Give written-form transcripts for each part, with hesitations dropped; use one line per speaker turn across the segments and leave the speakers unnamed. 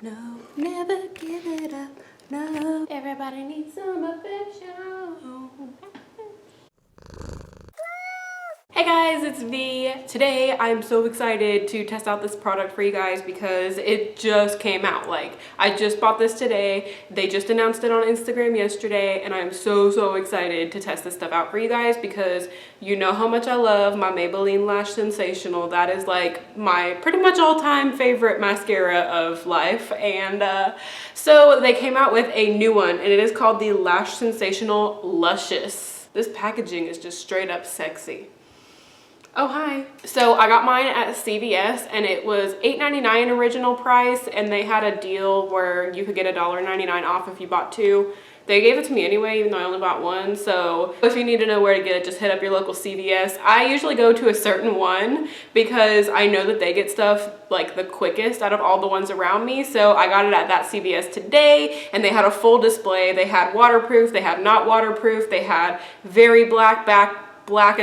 no, never give it up, no. Everybody needs some affection. Hey guys, it's V. Today I'm so excited to test out this product for you guys because it just came out. Like, I just bought this today. They just announced it on Instagram yesterday, and I'm so excited to test this stuff out for you guys because you know how much I love my Maybelline Lash Sensational. That is like my pretty much all-time favorite mascara of life. And so they came out with a new one, and it is called the Lash Sensational Luscious. This packaging is just straight up sexy. Oh, hi. So I got mine at CVS and it was $8.99 original price, and they had a deal where you could get $1.99 off if you bought two. They gave it to me anyway, even though I only bought one. So if you need to know where to get it, just hit up your local CVS. I usually go to a certain one because I know that they get stuff like the quickest out of all the ones around me. So I got it at that CVS today, and they had a full display. They had waterproof, they had not waterproof, they had very blackest black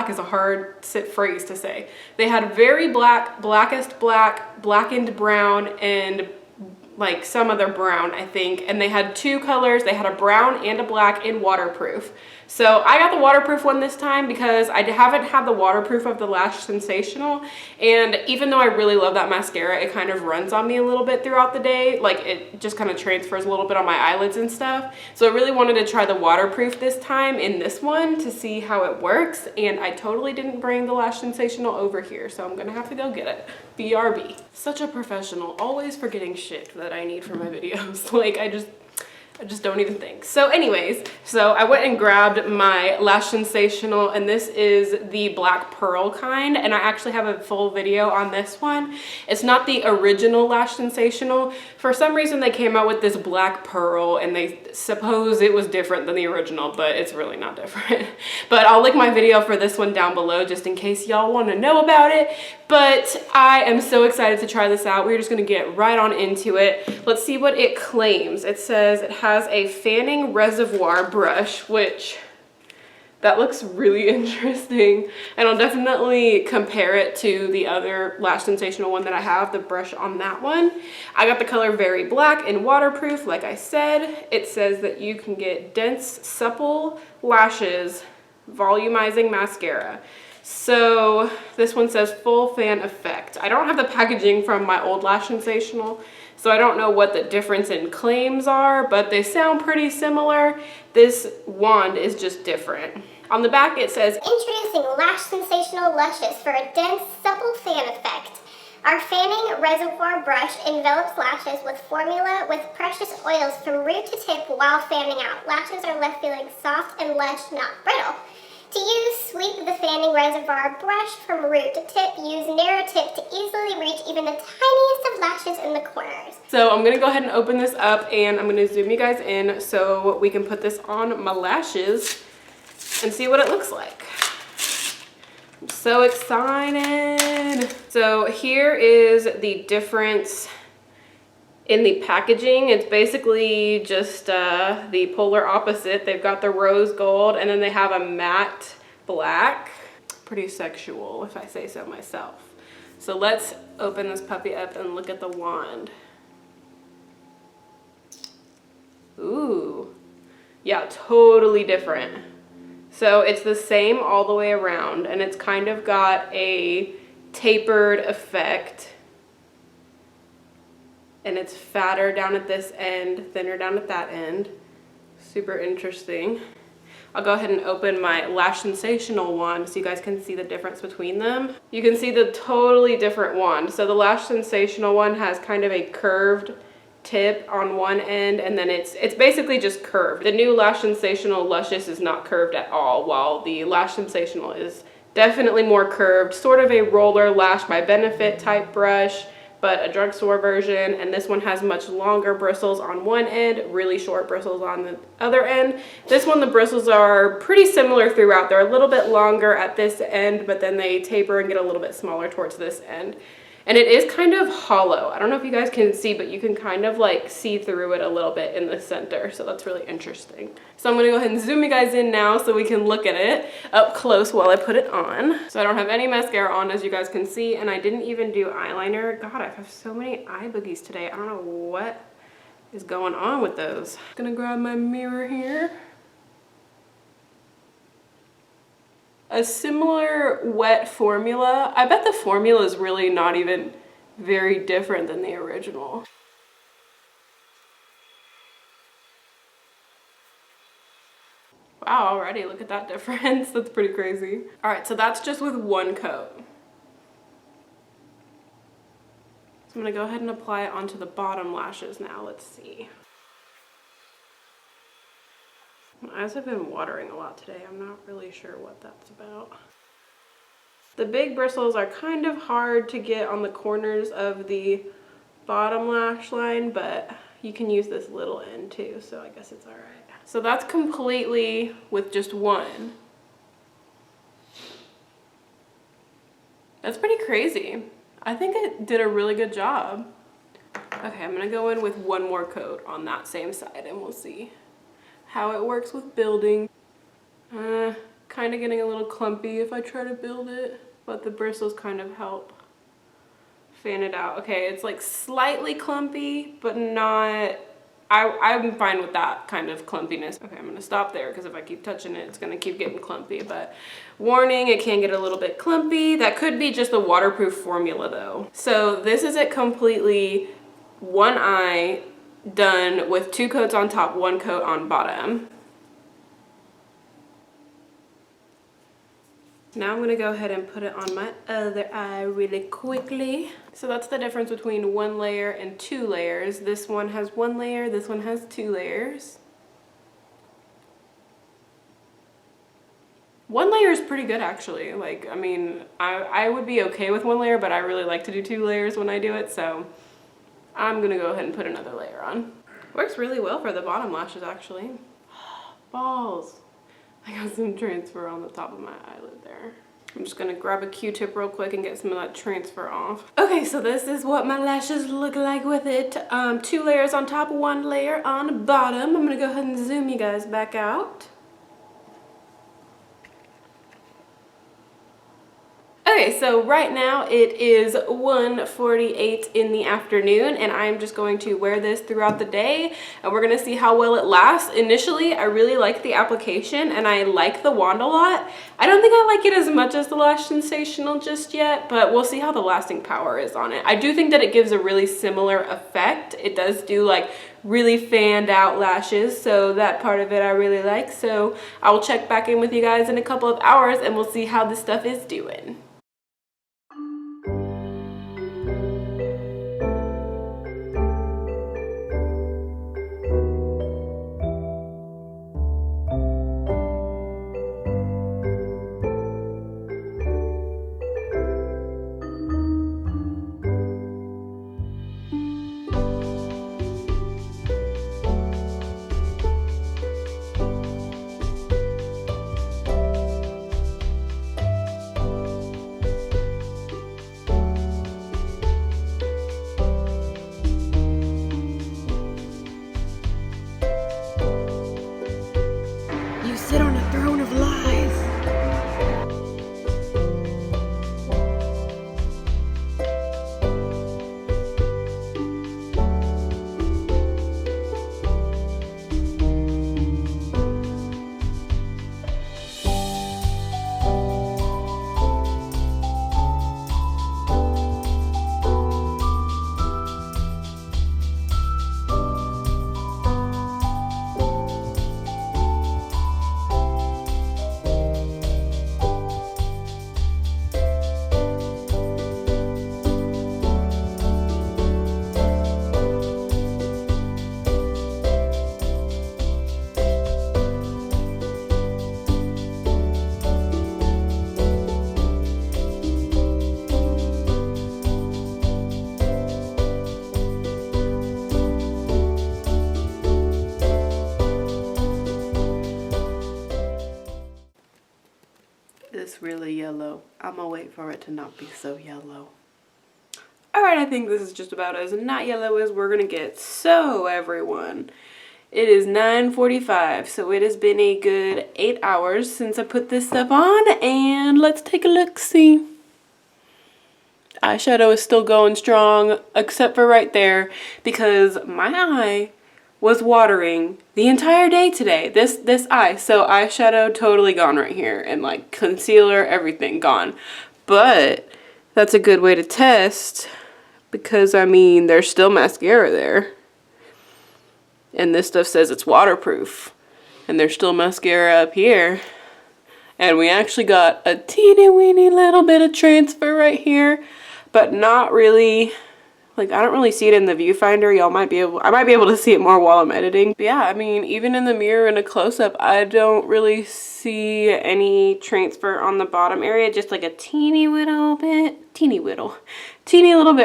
is a hard phrase to say. They had very black, blackest black, blackened brown, and like some other brown, I think. And they had two colors. They had a brown and a black in waterproof. So I got the waterproof one this time because I haven't had the waterproof of the Lash Sensational. And even though I really love that mascara, it kind of runs on me a little bit throughout the day. Like, it just kind of transfers a little bit on my eyelids and stuff. So I really wanted to try the waterproof this time in this one to see how it works. And I totally didn't bring the Lash Sensational over here, so I'm gonna have to go get it. BRB. Such a professional, always forgetting shit that I need for my videos. Like, I just don't even think. So anyways, so I went and grabbed my Lash Sensational, and this is the black pearl kind, and I actually have a full video on this one. It's not the original Lash Sensational. For some reason they came out with this black pearl, and they suppose it was different than the original, but it's really not different. But I'll link my video for this one down below just in case y'all want to know about it. But I am so excited to try this out. We're just gonna get right on into it. Let's see what it claims. It says it has a fanning reservoir brush, which that looks really interesting. And I'll definitely compare it to the other Lash Sensational one that I have, the brush on that one. I got the color Very Black and waterproof, like I said. It says that you can get dense, supple lashes, volumizing mascara. So this one says full fan effect. I don't have the packaging from my old Lash Sensational, so I don't know what the difference in claims are, but they sound pretty similar. This wand is just different. On the back it says,
introducing Lash Sensational Luscious for a dense, supple fan effect. Our fanning reservoir brush envelops lashes with formula with precious oils from root to tip while fanning out. Lashes are left feeling soft and lush, not brittle. To use, sweep the fanning reservoir brush from root to tip. Use narrow tip to easily reach even the tiniest of lashes in the corners.
So I'm gonna go ahead and open this up, and I'm gonna zoom you guys in so we can put this on my lashes and see what it looks like. I'm so excited. So here is the difference in the packaging. It's basically just the polar opposite. They've got the rose gold, and then they have a matte black. Pretty sexual, if I say so myself. So let's open this puppy up and look at the wand. Ooh, yeah, totally different. So it's the same all the way around, and it's kind of got a tapered effect. And it's fatter down at this end, thinner down at that end. Super interesting. I'll go ahead and open my Lash Sensational wand so you guys can see the difference between them. You can see the totally different wand. So the Lash Sensational one has kind of a curved tip on one end, and then it's basically just curved. The new Lash Sensational Luscious is not curved at all, while the Lash Sensational is definitely more curved, sort of a roller Lash by Benefit type brush, but a drugstore version. And this one has much longer bristles on one end, really short bristles on the other end. This one, the bristles are pretty similar throughout. They're a little bit longer at this end, but then they taper and get a little bit smaller towards this end. And it is kind of hollow. I don't know if you guys can see, but you can kind of like see through it a little bit in the center. So that's really interesting. So I'm gonna go ahead and zoom you guys in now so we can look at it up close while I put it on. So I don't have any mascara on, as you guys can see, and I didn't even do eyeliner. God, I have so many eye boogies today. I don't know what is going on with those. Gonna grab my mirror here. A similar wet formula. I bet the formula is really not even very different than the original. Wow, already look at that difference. That's pretty crazy. All right, so that's just with one coat. So I'm gonna go ahead and apply it onto the bottom lashes now. Let's see. My eyes have been watering a lot today. I'm not really sure what that's about. The big bristles are kind of hard to get on the corners of the bottom lash line, but you can use this little end too, so I guess it's all right. So that's completely with just one. That's pretty crazy. I think it did a really good job. Okay, I'm gonna go in with one more coat on that same side and we'll see how it works with building. Kind of getting a little clumpy if I try to build it, but the bristles kind of help fan it out. Okay, it's like slightly clumpy, but not, I'm fine with that kind of clumpiness. Okay, I'm gonna stop there because if I keep touching it, it's gonna keep getting clumpy, but warning, it can get a little bit clumpy. That could be just the waterproof formula though. So this is it completely, one eye, done with 2 coats on top, 1 coat on bottom. Now I'm gonna go ahead and put it on my other eye really quickly. So that's the difference between 1 layer and 2 layers. This one has 1 layer, this one has 2 layers. 1 layer is pretty good actually. Like, I mean, I would be okay with 1 layer, but I really like to do 2 layers when I do it, so I'm gonna go ahead and put another layer on. Works really well for the bottom lashes actually. Balls. I got some transfer on the top of my eyelid there. I'm just gonna grab a Q-tip real quick and get some of that transfer off. Okay, so this is what my lashes look like with it. 2 layers on top, 1 layer on bottom. I'm gonna go ahead and zoom you guys back out. Okay, so right now it is 1:48 in the afternoon and I'm just going to wear this throughout the day and we're gonna see how well it lasts. Initially, I really like the application and I like the wand a lot. I don't think I like it as much as the Lash Sensational just yet, but we'll see how the lasting power is on it. I do think that it gives a really similar effect. It does do like really fanned out lashes, so that part of it I really like. So I will check back in with you guys in a couple of hours and we'll see how this stuff is doing. You sit on a throne of lies. It's really yellow. I'm gonna wait for it to not be so yellow. Alright, I think this is just about as not yellow as we're gonna get. So everyone, it is 9:45, so it has been a good 8 hours since I put this stuff on, and let's take a look-see. Eyeshadow is still going strong, except for right there, because my eye was watering the entire day today. This eye. So eyeshadow totally gone right here, and like concealer, everything gone. But that's a good way to test, because I mean, there's still mascara there. And this stuff says it's waterproof. And there's still mascara up here. And we actually got a teeny weeny little bit of transfer right here. But not really, like I don't really see it in the viewfinder. I might be able to see it more while I'm editing. But yeah, I mean, even in the mirror in a close-up, I don't really see any transfer on the bottom area. Just like a teeny little bit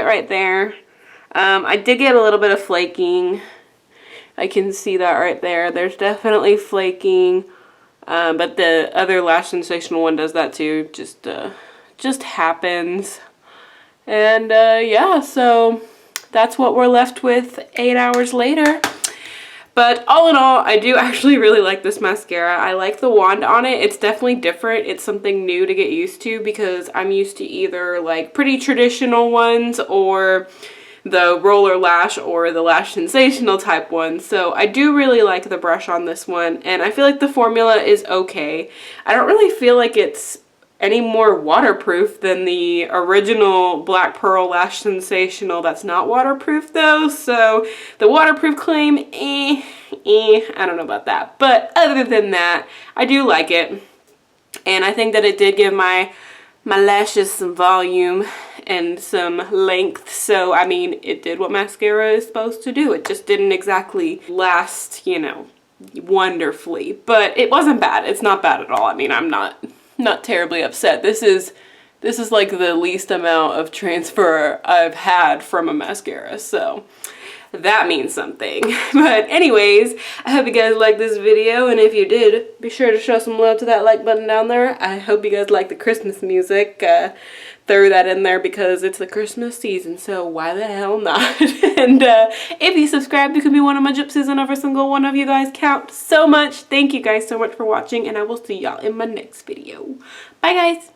right there. I did get a little bit of flaking. I can see that right there. There's definitely flaking. But the other Lash Sensational one does that too. Just happens. And yeah, so that's what we're left with 8 hours later. But all in all, I do actually really like this mascara. I like the wand on it. It's definitely different. It's something new to get used to, because I'm used to either like pretty traditional ones or the roller lash or the Lash Sensational type one. So I do really like the brush on this one, and I feel like the formula is okay. I don't really feel like it's any more waterproof than the original Black Pearl Lash Sensational that's not waterproof though. So the waterproof claim, I don't know about that. But other than that, I do like it. And I think that it did give my lashes some volume and some length. So, I mean, it did what mascara is supposed to do. It just didn't exactly last, you know, wonderfully. But it wasn't bad. It's not bad at all. I mean, I'm not terribly upset. This is like the least amount of transfer I've had from a mascara, so that means something. But anyways, I hope you guys liked this video, and if you did, be sure to show some love to that like button down there. I hope you guys like the Christmas music. Throw that in there because it's the Christmas season, so why the hell not? And if you subscribe, you can be one of my gypsies, and every single one of you guys count so much. Thank you guys so much for watching, and I will see y'all in my next video. Bye guys!